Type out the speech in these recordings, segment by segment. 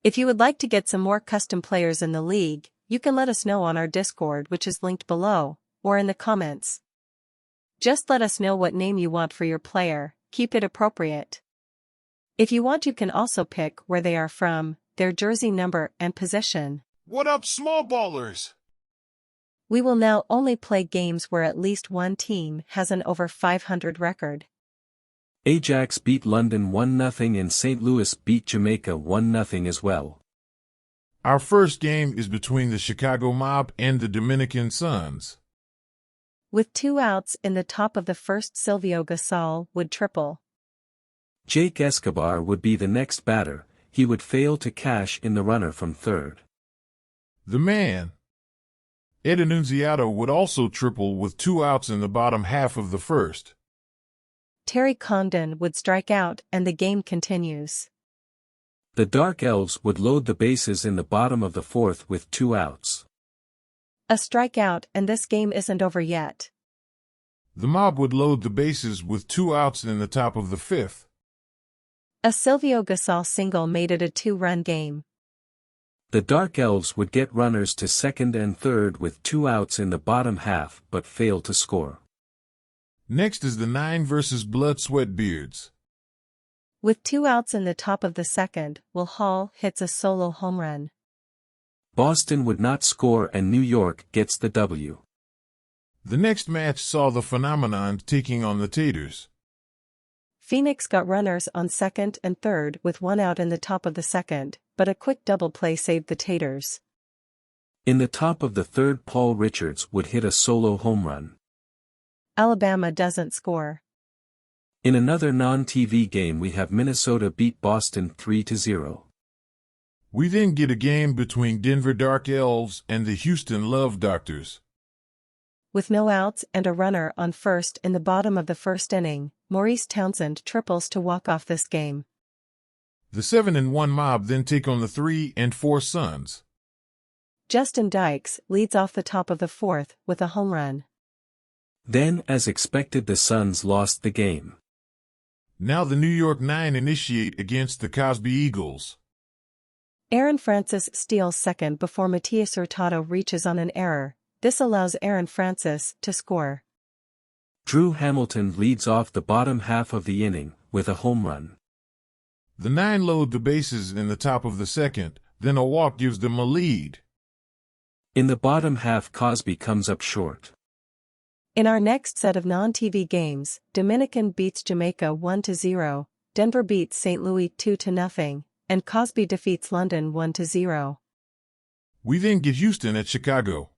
If you would like to get some more custom players in the league, you can let us know on our Discord, which is linked below, or in the comments. Just let us know what name you want for your player, keep it appropriate. If you want, you can also pick where they are from, their jersey number and position. What up, Smallballers? We will now only play games where at least one team has an over 500 record. Ajax beat London 1-0 and St. Louis beat Jamaica 1-0 as well. Our first game is between the Chicago Mob and the Dominican Suns. With 2 outs in the top of the first, Silvio Gasol would triple. Jake Escobar would be the next batter. He would fail to cash in the runner from third. The man, Ed Annunziato, would also triple with 2 outs in the bottom half of the first. Terry Condon would strike out and the game continues. The Dark Elves would load the bases in the bottom of the fourth with 2 outs. A strikeout and this game isn't over yet. The Mob would load the bases with 2 outs in the top of the fifth. A Silvio Gasol single made it a 2-run game. The Dark Elves would get runners to second and third with 2 outs in the bottom half but fail to score. Next is the 9 versus Blood Sweat Beards. With 2 outs in the top of the second, Will Hall hits a solo home run. Boston would not score and New York gets the W. The next match saw the Phenomenon taking on the Taters. Phoenix got runners on second and third with 1 out in the top of the second, but a quick double play saved the Taters. In the top of the third, Paul Richards would hit a solo home run. Alabama doesn't score. In another non-TV game, we have Minnesota beat Boston 3-0. We then get a game between Denver Dark Elves and the Houston Love Doctors. With no outs and a runner on first in the bottom of the first inning, Maurice Townsend triples to walk off this game. The 7-1 Mob then take on the 3 and 4 Suns. Justin Dykes leads off the top of the fourth with a home run. Then, as expected, the Suns lost the game. Now the New York 9 initiate against the Cosby Eagles. Aaron Francis steals second before Matias Hurtado reaches on an error. This allows Aaron Francis to score. Drew Hamilton leads off the bottom half of the inning with a home run. The 9 load the bases in the top of the second, then a walk gives them a lead. In the bottom half, Cosby comes up short. In our next set of non-TV games, Dominican beats Jamaica 1-0, Denver beats St. Louis 2-0, and Cosby defeats London 1-0. We then get Houston at Chicago.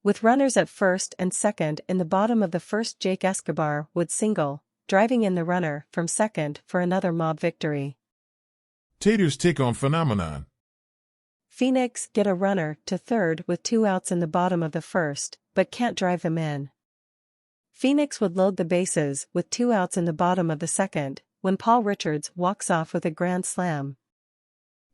With runners at first and second in the bottom of the first, Jake Escobar would single, driving in the runner from second for another Mob victory. Taters take on Phenomenon. Phoenix get a runner to third with 2 outs in the bottom of the first, but can't drive them in. Phoenix would load the bases with 2 outs in the bottom of the second, when Paul Richards walks off with a grand slam.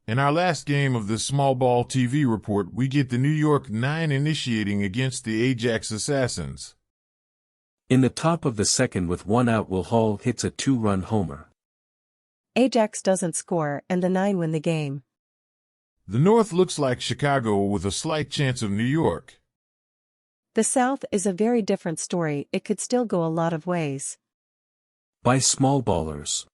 In our last game of the Smallball TV report, we get the New York 9 initiating against the Ajax Assassins. In the top of the second with 1 out, Will Hall hits a 2-run homer. Ajax doesn't score and the 9 win the game. The North looks like Chicago with a slight chance of New York. The South is a very different story. It could still go a lot of ways. By Smallballers.